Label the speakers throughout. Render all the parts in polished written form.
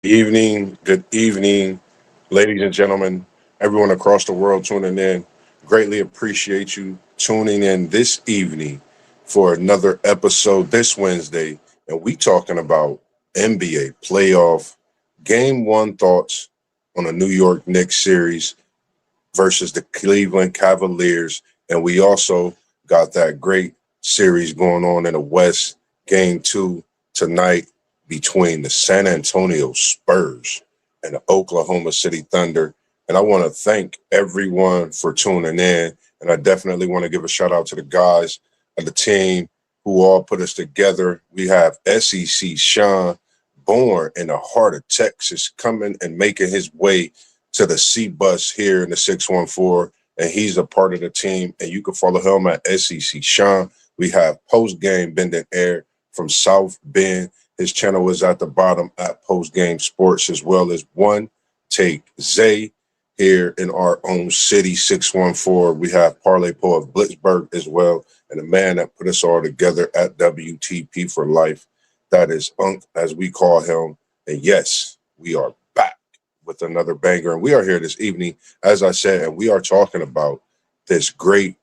Speaker 1: Good evening, ladies and gentlemen, everyone across the world tuning in. Greatly appreciate you tuning in this evening for another episode this Wednesday. And we talking about NBA playoff game one thoughts on the New York Knicks series versus the Cleveland Cavaliers. And we also got that great series going on in the West, game two tonight between the San Antonio Spurs and the Oklahoma City Thunder. And I want to thank everyone for tuning in. And I definitely want to give a shout out to the guys of the team who all put us together. We have SEC Sean, born in the heart of Texas, coming and making his way to the C bus here in the 614, and he's a part of the team. And you can follow him at SEC Sean. We have post game Bend Air from South Bend. His channel is at the bottom at Post Game Sports, as well as One Take Zay here in our own city, 614. We have Parlay Po of Blitzburg as well, and the man that put us all together at WTP for life. That is Unk, as we call him. And yes, we are back with another banger. And we are here this evening, as I said, and we are talking about this great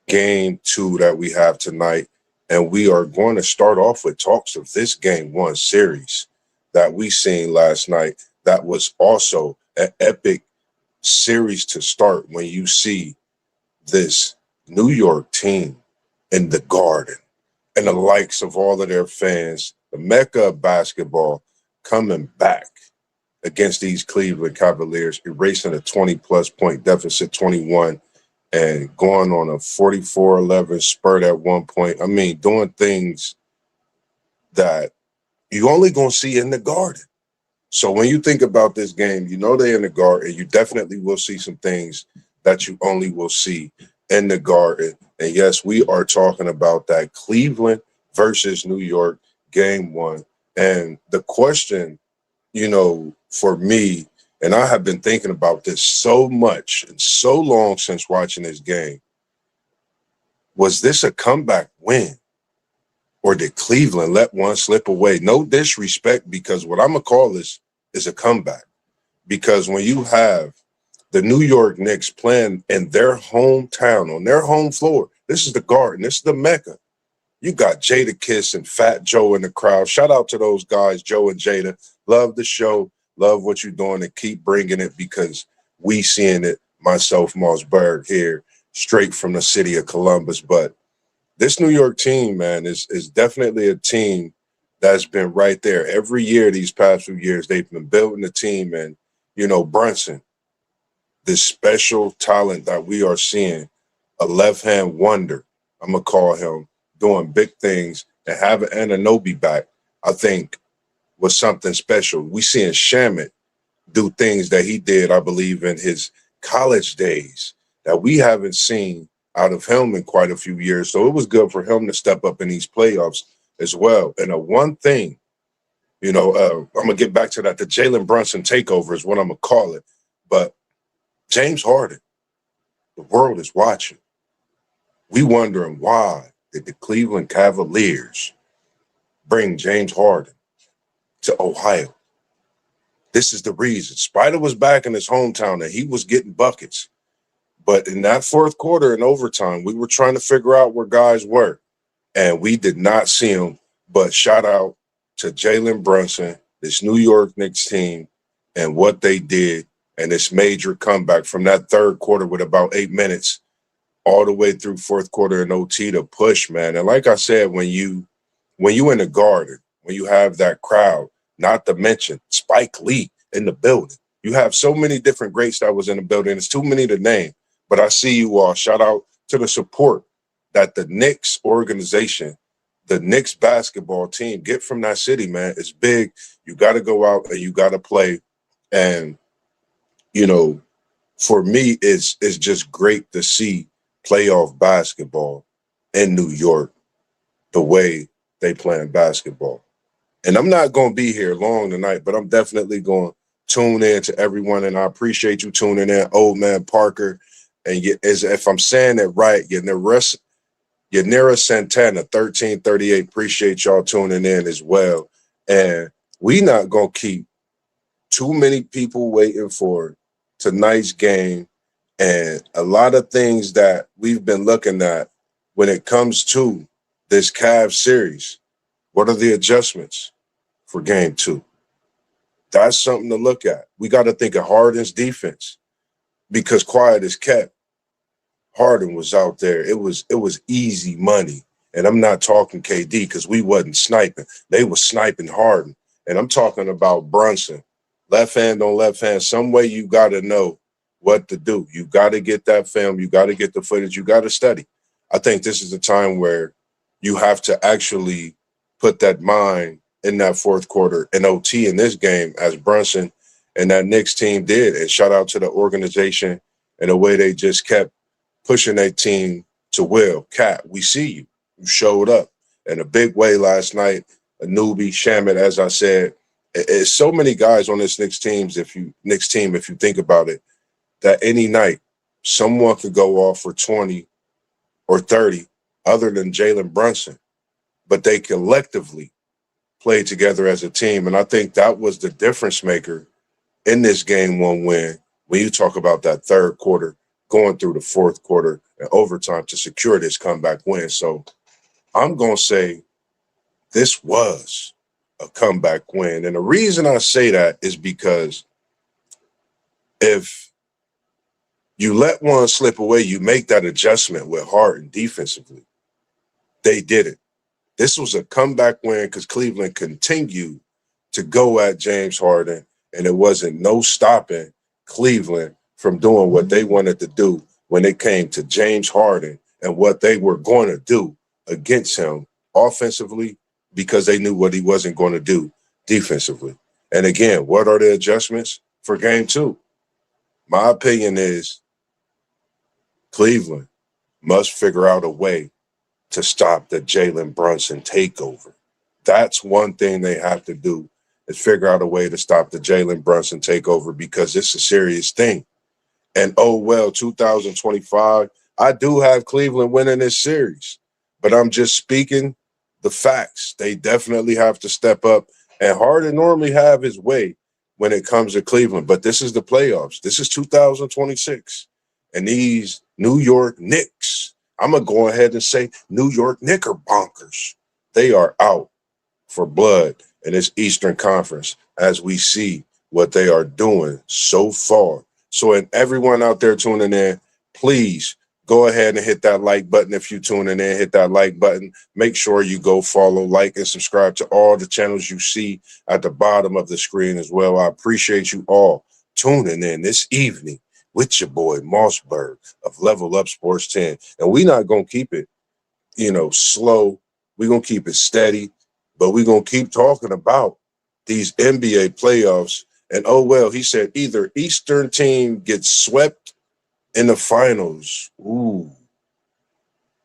Speaker 1: game two that we have tonight. And we are going to start off with talks of this game one series that we seen last night. That was also an epic series to start when you see this New York team in the Garden and the likes of all of their fans, the Mecca of basketball, coming back against these Cleveland Cavaliers, erasing a 20-plus point deficit, 21, and going on a 44-11 spurt at one point. I mean, doing things that you only going to see in the Garden. So when you think about this game, you know they're in the Garden. You definitely will see some things that you only will see in the Garden. And yes, we are talking about that Cleveland versus New York game one. And the question, for me, and I have been thinking about this so much and so long since watching this game, was this a comeback win? Or did Cleveland let one slip away? No disrespect, because what I'm going to call this is a comeback. Because when you have the New York Knicks playing in their hometown, on their home floor, this is the Garden, this is the Mecca. You got Jada Kiss and Fat Joe in the crowd. Shout out to those guys, Joe and Jada. Love the show. Love what you're doing, and keep bringing it, because we seeing it, myself, MossBurgh, here, straight from the city of Columbus. But this New York team, man, is definitely a team that's been right there. Every year, these past few years, they've been building the team. And, Brunson, this special talent that we are seeing, a left-hand wonder, I'm going to call him, doing big things, and having Anunoby back, I think, was something special. We seeing Shamet do things that he did, I believe, in his college days that we haven't seen out of him in quite a few years. So it was good for him to step up in these playoffs as well. And one thing, I'm going to get back to that. The Jalen Brunson takeover is what I'm going to call it. But James Harden, the world is watching. We wondering, why did the Cleveland Cavaliers bring James Harden to Ohio? This is the reason. Spider was back in his hometown and he was getting buckets. But in that fourth quarter and overtime, we were trying to figure out where guys were, and we did not see them. But shout out to Jalen Brunson, this New York Knicks team, and what they did, and this major comeback from that third quarter with about 8 minutes all the way through fourth quarter and OT to push, man. And like I said, when you in the Garden, when you have that crowd, not to mention Spike Lee in the building, you have so many different greats that was in the building. It's too many to name. But I see you all. Shout out to the support that the Knicks organization, the Knicks basketball team get from that city, man. It's big. You got to go out and you got to play. And, for me, it's just great to see playoff basketball in New York the way they playing basketball. And I'm not going to be here long tonight, but I'm definitely going to tune in to everyone. And I appreciate you tuning in, Old Man Parker. And if I'm saying it right, Yanira Santana, 1338. Appreciate y'all tuning in as well. And we not going to keep too many people waiting for tonight's game, and a lot of things that we've been looking at when it comes to this Cavs series. What are the adjustments for game 2? That's something to look at. We got to think of Harden's defense because quiet is kept. Harden was out there. It was easy money. And I'm not talking KD because we wasn't sniping. They was sniping Harden. And I'm talking about Brunson. Left hand on left hand. Some way you got to know what to do. You got to get that film. You got to get the footage. You got to study. I think this is a time where you have to actually put that mind in that fourth quarter and OT in this game as Brunson and that Knicks team did. And shout out to the organization and the way they just kept pushing their team to will. Cat, we see you. You showed up in a big way last night. A newbie, Shamit, as I said. It's so many guys on this Knicks team, if you think about it, that any night someone could go off for 20 or 30 other than Jalen Brunson. But they collectively played together as a team. And I think that was the difference maker in this game 1 win when you talk about that third quarter going through the fourth quarter and overtime to secure this comeback win. So I'm going to say this was a comeback win. And the reason I say that is because if you let one slip away, you make that adjustment with Harden defensively. They did it. This was a comeback win because Cleveland continued to go at James Harden, and it wasn't no stopping Cleveland from doing what they wanted to do when it came to James Harden and what they were going to do against him offensively because they knew what he wasn't going to do defensively. And again, what are the adjustments for game 2? My opinion is Cleveland must figure out a way to stop the Jalen Brunson takeover. That's one thing they have to do is figure out a way to stop the Jalen Brunson takeover because it's a serious thing. And 2025, I do have Cleveland winning this series, but I'm just speaking the facts. They definitely have to step up, and Harden normally have his way when it comes to Cleveland, but this is the playoffs. This is 2026, and these New York Knicks, I'm going to go ahead and say New York Knickerbockers, they are out for blood in this Eastern Conference as we see what they are doing so far. So, and everyone out there tuning in, please go ahead and hit that like button. If you're tuning in, hit that like button. Make sure you go follow, like, and subscribe to all the channels you see at the bottom of the screen as well. I appreciate you all tuning in this evening with your boy MossBurgh of Level Up Sports 10. And we're not going to keep it, slow. We're going to keep it steady, but we're going to keep talking about these NBA playoffs. And he said either Eastern team gets swept in the finals. Ooh,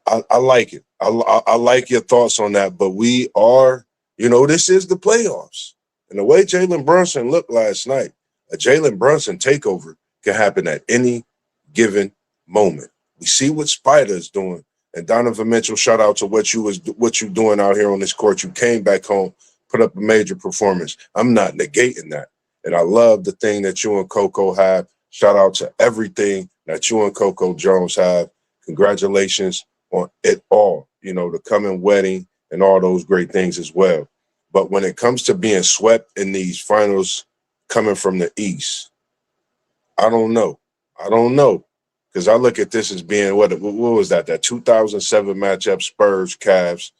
Speaker 1: I like it. I like your thoughts on that. But we are, this is the playoffs. And the way Jalen Brunson looked last night, a Jalen Brunson takeover can happen at any given moment. We see what Spider is doing. And Donovan Mitchell, shout out to what you doing out here on this court. You came back home, put up a major performance. I'm not negating that. And I love the thing that you and Coco have. Shout out to everything that you and Coco Jones have. Congratulations on it all, the coming wedding and all those great things as well. But when it comes to being swept in these finals coming from the East, I don't know. Because I look at this as being, what was that 2007 matchup, Spurs, Cavs.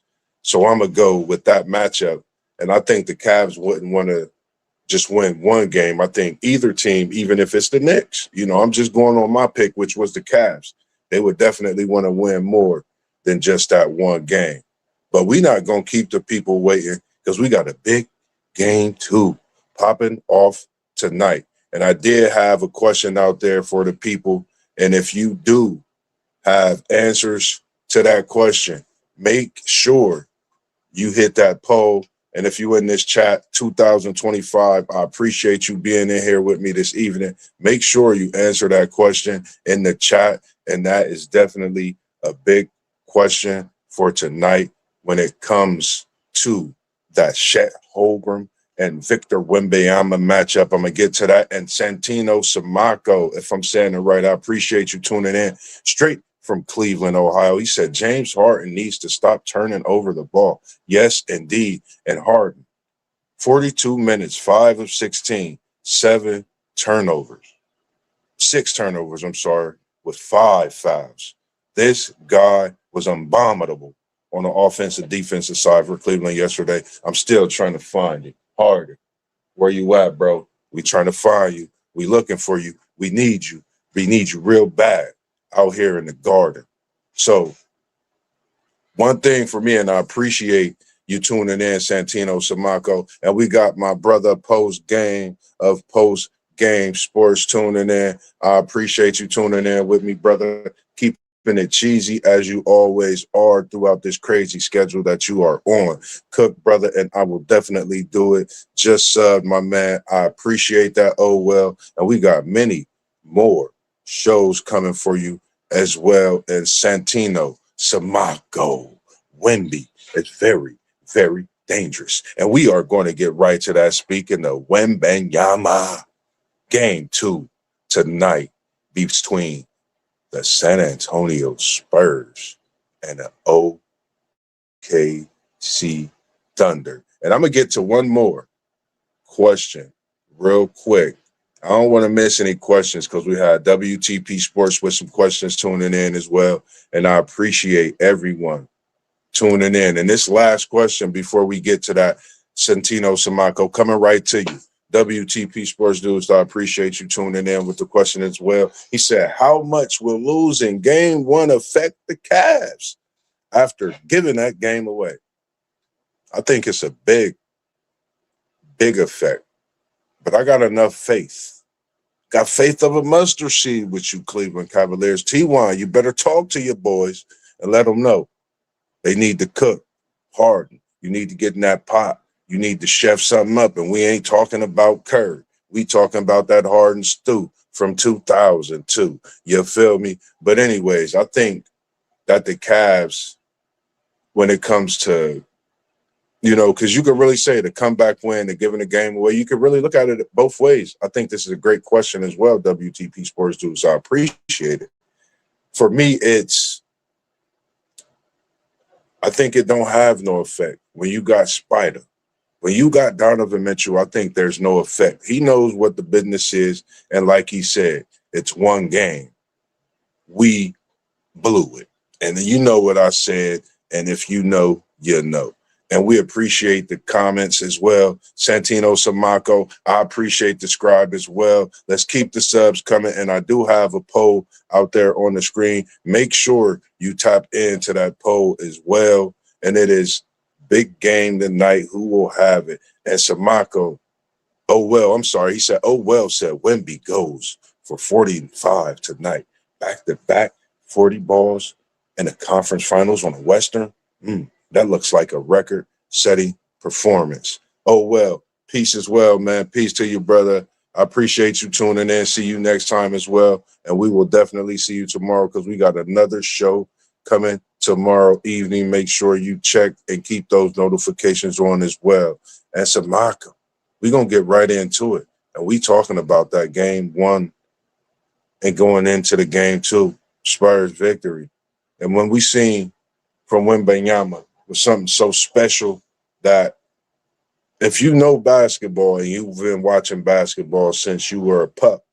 Speaker 1: So I'm going to go with that matchup. And I think the Cavs wouldn't want to just win one game. I think either team, even if it's the Knicks, I'm just going on my pick, which was the Cavs. They would definitely want to win more than just that one game. But we're not going to keep the people waiting because we got a big game 2 popping off tonight. And I did have a question out there for the people. And if you do have answers to that question, make sure you hit that poll. And if you're in this chat 2025, I appreciate you being in here with me this evening. Make sure you answer that question in the chat. And that is definitely a big question for tonight when it comes to that Chet Holmgren and Victor Wembanyama matchup. I'm going to get to that. And Santino Samako, if I'm saying it right, I appreciate you tuning in. Straight from Cleveland, Ohio. He said, James Harden needs to stop turning over the ball. Yes, indeed. And Harden, 42 minutes, 5 of 16, 7 turnovers. 6 turnovers, I'm sorry, with 5 fouls. This guy was unbombable on the offensive defensive side for Cleveland yesterday. I'm still trying to find you. Harden, where you at, bro? We trying to find you. We looking for you. We need you. We need you real bad out here in the Garden. So one thing for me, and I appreciate you tuning in, Santino Samako, and we got my brother post-game sports tuning in. I appreciate you tuning in with me, brother. Keeping it cheesy as you always are throughout this crazy schedule that you are on. Cook, brother, and I will definitely do it. Just subbed, my man. I appreciate that. Oh, well. And we got many more shows coming for you as well. And Santino Samako, Wemby, it's very, very dangerous. And we are going to get right to that. Speaking of Wembanyama, Game 2 tonight between the San Antonio Spurs and the OKC Thunder. And I'm going to get to one more question real quick. I don't want to miss any questions because we had WTP Sports with some questions tuning in as well. And I appreciate everyone tuning in. And this last question before we get to that, Santino Samako, coming right to you. WTP Sports News, I appreciate you tuning in with the question as well. He said, how much will losing Game 1 affect the Cavs after giving that game away? I think it's a big, big effect. But I got enough faith. Got faith of a mustard seed with you, Cleveland Cavaliers. T1, you better talk to your boys and let them know they need to cook. Harden, you need to get in that pot. You need to chef something up, and we ain't talking about curd. We talking about that Harden stew from 2002. You feel me? But anyways, I think that the Cavs, when it comes to, because you could really say the comeback win, the giving the game away, you could really look at it both ways. I think this is a great question as well, WTP Sports do, so I appreciate it. For me, I think it don't have no effect when you got Spider. When you got Donovan Mitchell, I think there's no effect. He knows what the business is, and like he said, it's one game. We blew it. And you know what I said, and if you know, you know. And we appreciate the comments as well. Santino Samako, I appreciate the scribe as well. Let's keep the subs coming, and I do have a poll out there on the screen. Make sure you tap into that poll as well, and it is big game tonight. Who will have it? And Samako, he said, said Wemby goes for 45 tonight. Back-to-back 40 balls in the conference finals on the Western. That looks like a record-setting performance. Peace as well, man. Peace to you, brother. I appreciate you tuning in. See you next time as well. And we will definitely see you tomorrow because we got another show coming tomorrow evening. Make sure you check and keep those notifications on as well. And Samaka, we're going to get right into it. And we talking about that Game 1 and going into the Game 2 Spurs victory. And when we seen from Wembanyama was something so special that if you know basketball and you've been watching basketball since you were a pup,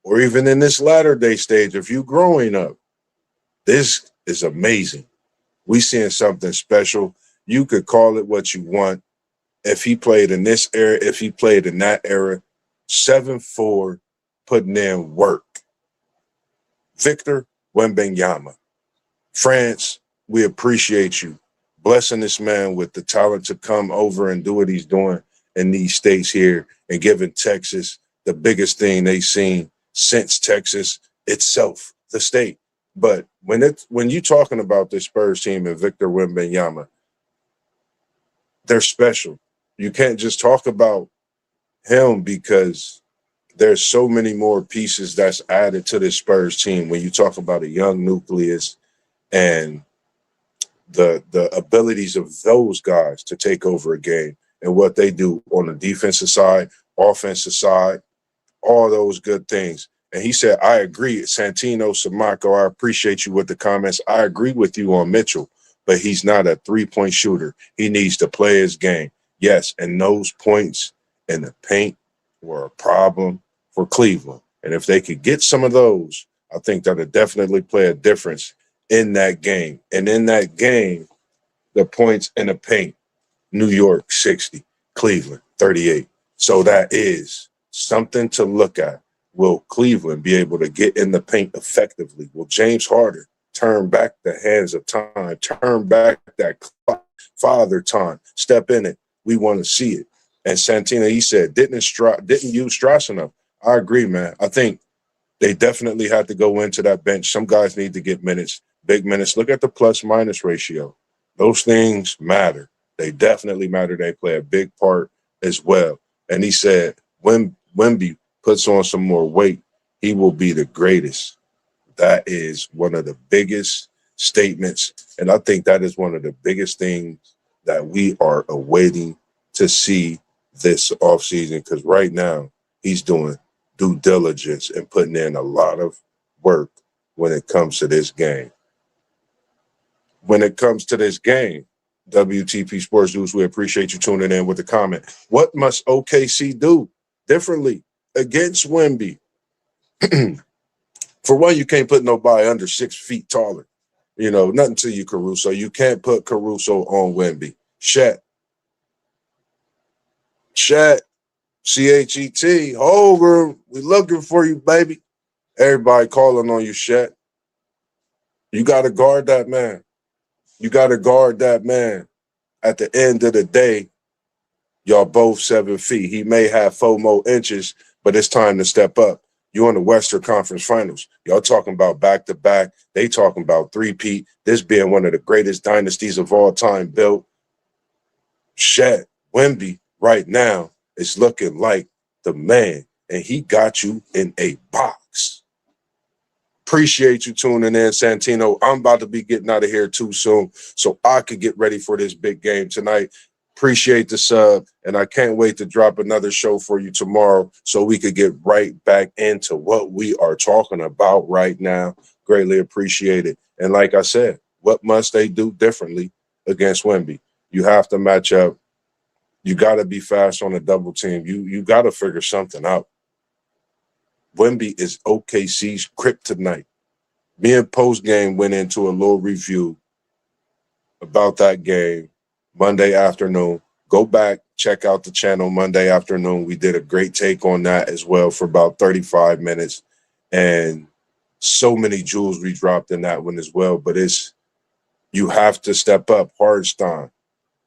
Speaker 1: or even in this latter day stage, if you growing up, this is amazing. We seeing something special. You could call it what you want. If he played in this era, if he played in that era, 7'4", putting in work. Victor Wembanyama. France, we appreciate you blessing this man with the talent to come over and do what he's doing in these states here and giving Texas the biggest thing they've seen since Texas itself, the state. But when you're talking about this Spurs team and Victor Wembanyama, they're special. You can't just talk about him because there's so many more pieces that's added to this Spurs team when you talk about a young nucleus and the abilities of those guys to take over a game. and what they do on the defensive side, offensive side, all those good things. And he said, I agree. Santino Samako, I appreciate you with the comments. I agree with you on Mitchell, but he's not a 3-point shooter. He needs to play his game. Yes, and those points in the paint were a problem for Cleveland. And if they could get some of those, I think that would definitely play a difference in that game. And in that game, the points in the paint, New York 60, Cleveland 38. So that is something to look at. Will Cleveland be able to get in the paint effectively? Will James Harden turn back the hands of time, turn back that clock, father time, step in it? We want to see it. And Santino, he said, didn't use Strauss enough. I agree, man. I think they definitely had to go into that bench. Some guys need to get minutes, big minutes. Look at the plus-minus ratio. Those things matter. They definitely matter. They play a big part as well. And he said, when Wemby puts on some more weight, he will be the greatest. That is one of the biggest statements. And I think that is one of the biggest things that we are awaiting to see this offseason, because right now he's doing due diligence and putting in a lot of work when it comes to this game. When it comes to this game, WTP Sports News, we appreciate you tuning in with the comment. What must OKC do differently against Wemby? For one, you can't put nobody under 6 feet taller. You know, nothing to you, Caruso. You can't put Caruso on Wemby. Chet, CHET, Holger, we looking for you, baby. Everybody calling on you, Chet. You got to guard that man. You got to guard that man. At the end of the day, y'all both 7 feet. He may have 4 more inches, but it's time to step up. You're in the Western Conference Finals. Y'all talking about back-to-back. They talking about three-peat. This being one of the greatest dynasties of all time built. Chet, Wemby, right now, is looking like the man, and he got you in a box. Appreciate you tuning in, Santino. I'm about to be getting out of here too soon so I could get ready for this big game tonight. Appreciate the sub, and I can't wait to drop another show for you tomorrow so we could get right back into what we are talking about right now. Greatly appreciate it. And like I said, what must they do differently against Wemby? You have to match up. You got to be fast on a double team. You got to figure something out. Wemby is OKC's kryptonite. Me and Post Game went into a little review about that game Monday afternoon. Go back, check out the channel Monday afternoon. We did a great take on that as well for about 35 minutes. And so many jewels we dropped in that one as well. But you have to step up. Hardstein,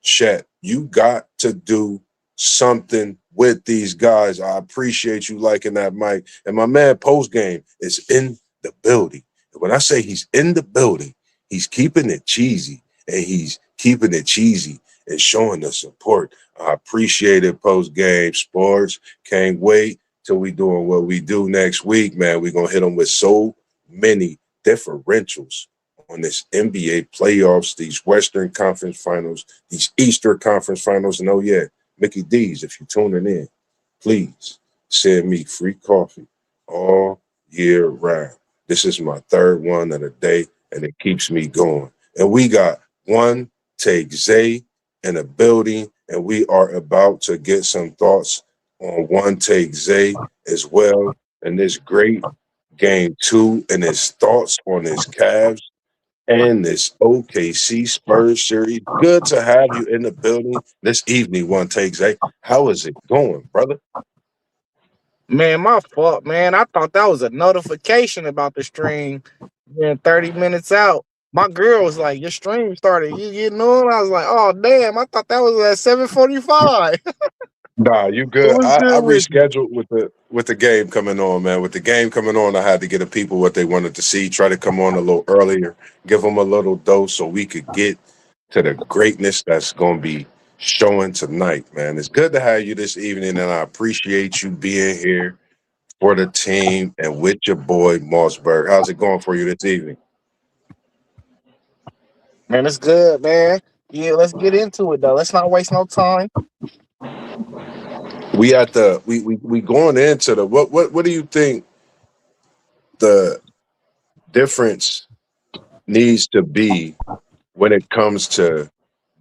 Speaker 1: Chet, you got to do something with these guys. I appreciate you liking that mic. And my man Post Game is in the building. And when I say he's in the building, he's keeping it cheesy. And he's keeping it cheesy and showing the support. I appreciate it, Post Game Sports. Can't wait till we doing what we do next week, man. We're going to hit them with so many differentials on this NBA playoffs, these Western Conference Finals, these Eastern Conference Finals. And oh, yeah, Mickey D's, if you're tuning in, please send me free coffee all year round. This is my third one of the day, and it keeps me going. And we got One Take Zay in the building, and we are about to get some thoughts on One Take Zay as well. And this great game 2 and his thoughts on his Cavs and this OKC Spurs series. Good to have you in the building this evening, One Take Zay. How is it going, brother?
Speaker 2: Man, my fault, man. I thought that was a notification about the stream being 30 minutes out. My girl was like, your stream started. You getting on? I was like, oh, damn. I thought that was at 7:45.
Speaker 1: Nah, you good.
Speaker 2: What's
Speaker 1: I
Speaker 2: good with you?
Speaker 1: rescheduled with the game coming on, man. With the game coming on, I had to get the people what they wanted to see. Try to come on a little earlier, give them a little dose so we could get to the greatness that's going to be showing tonight, man. It's good to have you this evening, and I appreciate you being here for the team and with your boy MossBurgh. How's it going for you this evening?
Speaker 2: Man, it's good, man. Yeah, let's get into it, though. Let's not waste no time.
Speaker 1: we going into the what do you think the difference needs to be when it comes to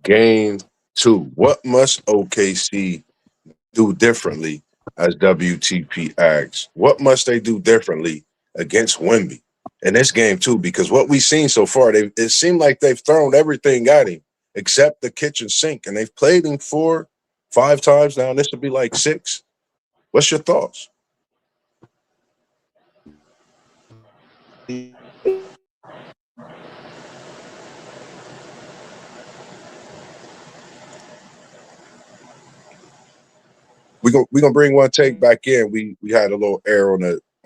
Speaker 1: game two? What must OKC do differently, as WTP asks? What must they do differently against Wemby in this game too? Because what we've seen so far, it seemed like they've thrown everything at him except the kitchen sink, and they've played him 5 times now. And this would be like 6. What's your thoughts? We gonna bring one take back in. We had a little error on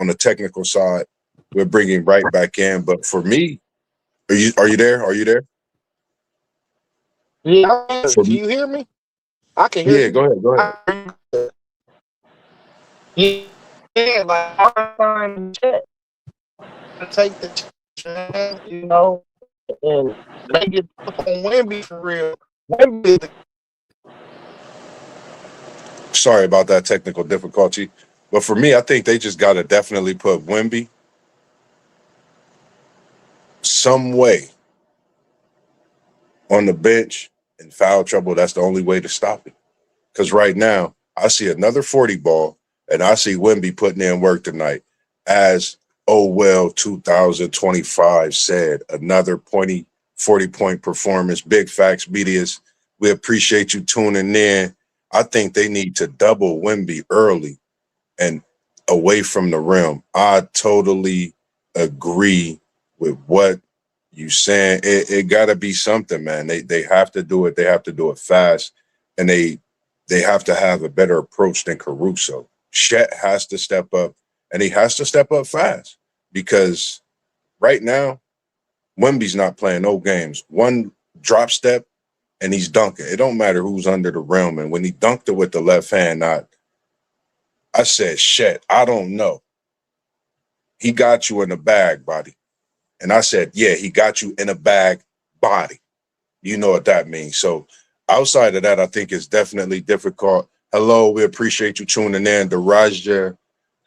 Speaker 1: the technical side. We're bringing right back in. But for me, are you there? Are you there?
Speaker 2: Yeah, can
Speaker 1: For me,
Speaker 2: you hear me? I can hear
Speaker 1: yeah.
Speaker 2: you.
Speaker 1: Go ahead. Go ahead.
Speaker 2: Yeah, like I find check and take the chance, and make it tough on Wemby for real. Wemby is the
Speaker 1: Sorry about that technical difficulty. But for me, I think they just got to definitely put Wemby some way on the bench in foul trouble. That's the only way to stop it. Because right now, I see another 40 ball, and I see Wemby putting in work tonight. As oh well 2025 said, another 40-point performance. Big Facts Medias. We appreciate you tuning in. I think they need to double Wemby early and away from the rim. I totally agree with what you saying. It got to be something, man. They have to do it. They have to do it fast, and they have to have a better approach than Caruso. Chet has to step up, and he has to step up fast because right now Wemby's not playing no games. One drop step and he's dunking. It don't matter who's under the rim. And when he dunked it with the left hand, I said, shit, I don't know. He got you in the bag, body. And I said, yeah, he got you in a bag, body. You know what that means. So outside of that, I think it's definitely difficult. Hello, we appreciate you tuning in. The Raja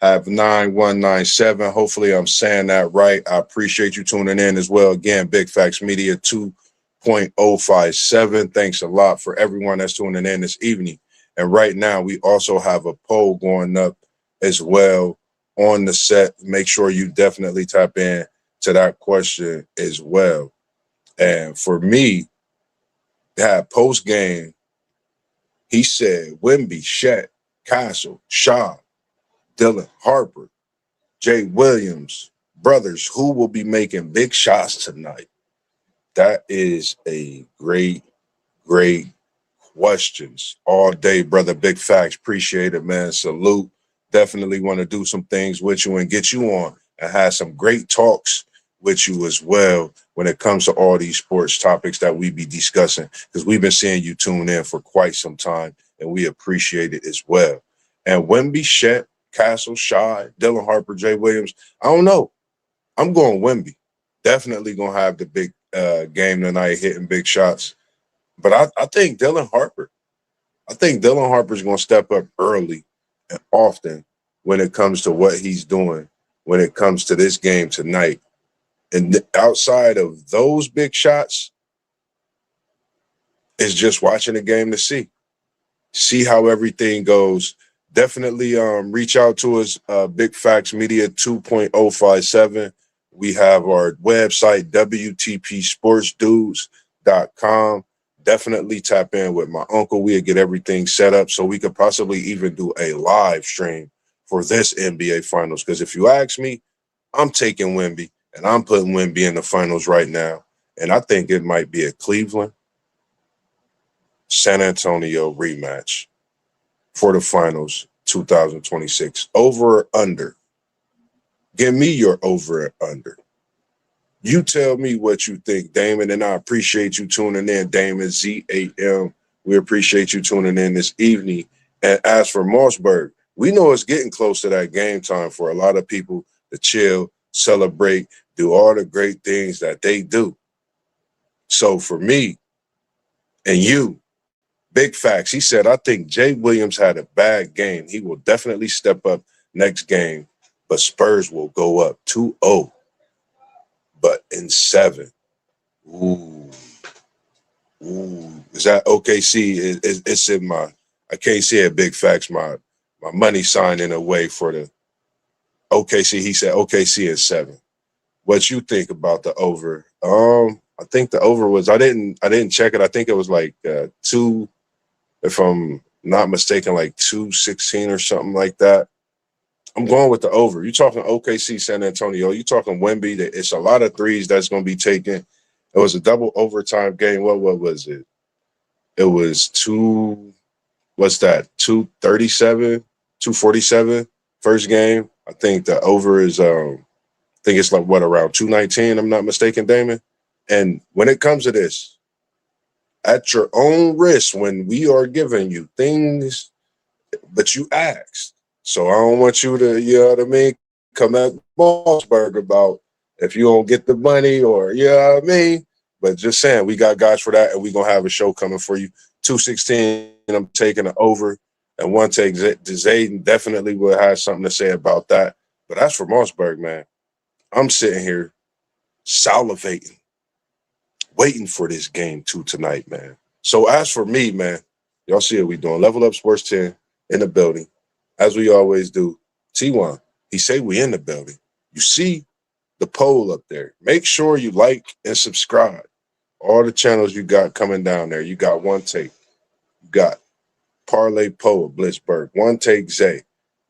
Speaker 1: have 9197. Hopefully I'm saying that right. I appreciate you tuning in as well. Again, Big Facts Media 2.057. Thanks a lot for everyone that's tuning in this evening. And right now, we also have a poll going up as well on the set. Make sure you definitely tap in to that question as well. And for me, that post game, he said Wemby, Shet, Castle, Shaw, Dylan Harper, Jay Williams, brothers, who will be making big shots tonight? That is a great questions all day, brother. Big Facts. Appreciate it, man. Salute. Definitely want to do some things with you and get you on and have some great talks with you as well when it comes to all these sports topics that we be discussing, because we've been seeing you tune in for quite some time and we appreciate it as well. And Wemby, Shet, Castle, Shy, Dylan Harper, Jay Williams, I don't know. I'm going Wemby. Definitely going to have the big game tonight, hitting big shots. But I think Dylan Harper. I think Dylan Harper's going to step up early and often when it comes to what he's doing, when it comes to this game tonight. And outside of those big shots, it's just watching the game to see how everything goes. Definitely reach out to us, Big Facts Media 2.057. We have our website, WTPSportsDudes.com. Definitely tap in with my uncle. We'll get everything set up so we could possibly even do a live stream for this NBA Finals. Because if you ask me, I'm taking Wemby, and I'm putting Wemby in the finals right now. And I think it might be a Cleveland, San Antonio rematch for the finals 2026. Over or under? Give me your over and under. You tell me what you think, Damon, and I appreciate you tuning in, Damon, Z8M. We appreciate you tuning in this evening. And as for MossBurgh, we know it's getting close to that game time for a lot of people to chill, celebrate, do all the great things that they do. So for me and you, Big facts. He said, I think Jay Williams had a bad game. He will definitely step up next game, but Spurs will go up 2-0, but in 7. Ooh. Ooh. Is that OKC? It's in my, I can't see it, big facts, my money sign in a way for the OKC. He said OKC in 7. What you think about the over? I think the over was, I didn't check it. I think it was like 2, if I'm not mistaken, like 216 or something like that. I'm going with the over. You talking OKC, San Antonio. You talking Wemby. It's a lot of threes that's going to be taken. It was a double overtime game. What was it? It was what's that? 237, 247 first game. I think the over is I think it's like what, around 219, I'm not mistaken, Damon. And when it comes to this, at your own risk, when we are giving you things that you asked. So I don't want you to, you know what I mean, come at MossBurgh about if you don't get the money or, you know what I mean? But just saying, we got guys for that, and we're going to have a show coming for you. 216, I'm taking it over. And one take, Zayden definitely will have something to say about that. But as for MossBurgh, man, I'm sitting here salivating, waiting for this game 2 tonight, man. So as for me, man, y'all see what we doing. Level Up Sports 10 in the building, as we always do. T1, he say we in the building. You see the poll up there. Make sure you like and subscribe. All the channels you got coming down there. You got One Take. You got Parlay Poe, Blitzberg. One Take Zay.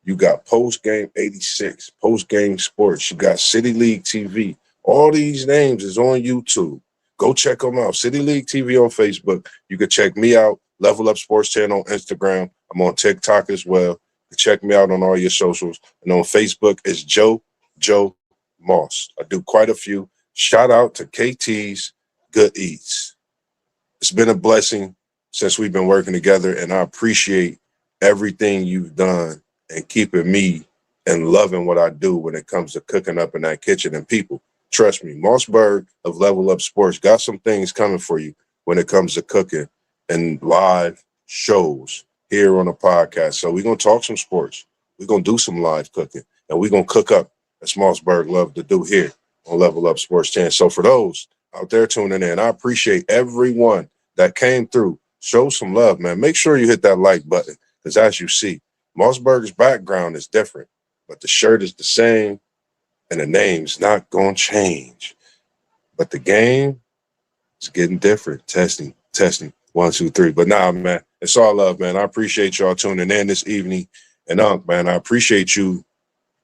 Speaker 1: You got Post Game 86, Post Game Sports. You got City League TV. All these names is on YouTube. Go check them out. City League TV on Facebook. You can check me out. Level Up Sports 10 on Instagram. I'm on TikTok as well. You can check me out on all your socials. And on Facebook, it's Joe Moss. I do quite a few. Shout out to KT's Good Eats. It's been a blessing since we've been working together, and I appreciate everything you've done and keeping me and loving what I do when it comes to cooking up in that kitchen. And people, trust me, MossBurgh of Level Up Sports got some things coming for you when it comes to cooking and live shows here on the podcast. So we're going to talk some sports. We're going to do some live cooking, and we're going to cook up as MossBurgh love to do here on Level Up Sports 10. So for those out there tuning in, I appreciate everyone that came through. Show some love, man. Make sure you hit that like button, because as you see, MossBurgh's background is different, but the shirt is the same, and the name's not going to change. But the game is getting different. Testing. 1, 2, 3. But nah, man, it's all love, man. I appreciate y'all tuning in this evening. And man, I appreciate you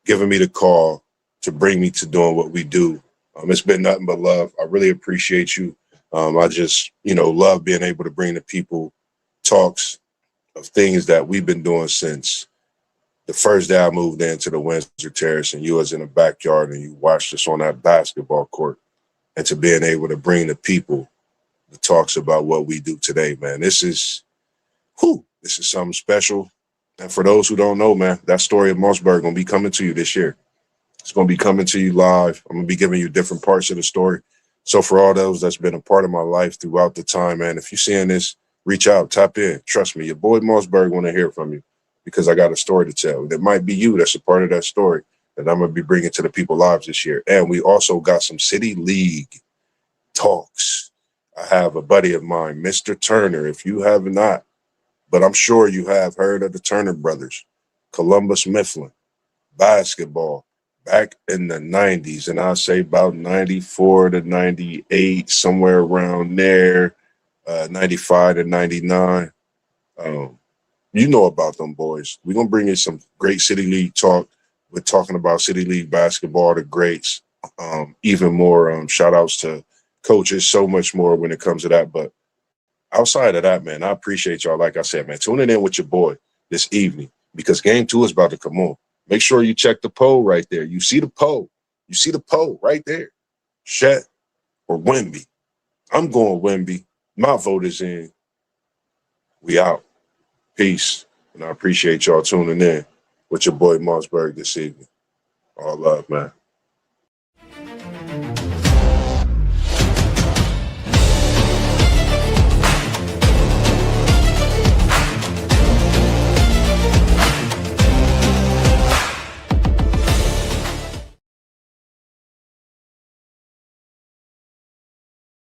Speaker 1: giving me the call to bring me to doing what we do. It's been nothing but love. I really appreciate you. I just, love being able to bring the people talks of things that we've been doing since the first day I moved into the Windsor Terrace, and you was in the backyard and you watched us on that basketball court, and to being able to bring the people the talks about what we do today, man. This is something special. And for those who don't know, man, that story of MossBurgh going to be coming to you this year. It's going to be coming to you live. I'm going to be giving you different parts of the story. So for all those that's been a part of my life throughout the time, man, if you're seeing this, reach out, tap in. Trust me, your boy MossBurgh want to hear from you, because I got a story to tell. It might be you that's a part of that story that I'm going to be bringing to the people lives this year. And we also got some City League talks. I have a buddy of mine, Mr. Turner, if you have not, but I'm sure you have heard of the Turner brothers, Columbus Mifflin, basketball, back in the 90s, and I'll say about 94 to 98, somewhere around there, 95 to 99. You know about them boys. We're going to bring you some great City League talk. We're talking about City League basketball, the greats, even more shout-outs to coaches, so much more when it comes to that. But outside of that, man, I appreciate y'all. Like I said, man, tuning in with your boy this evening, because game 2 is about to come on. Make sure you check the poll right there. You see the poll. You see the poll right there. Chet or Wemby? I'm going Wemby. My vote is in. We out. Peace. And I appreciate y'all tuning in with your boy MossBurgh this evening. All love, man.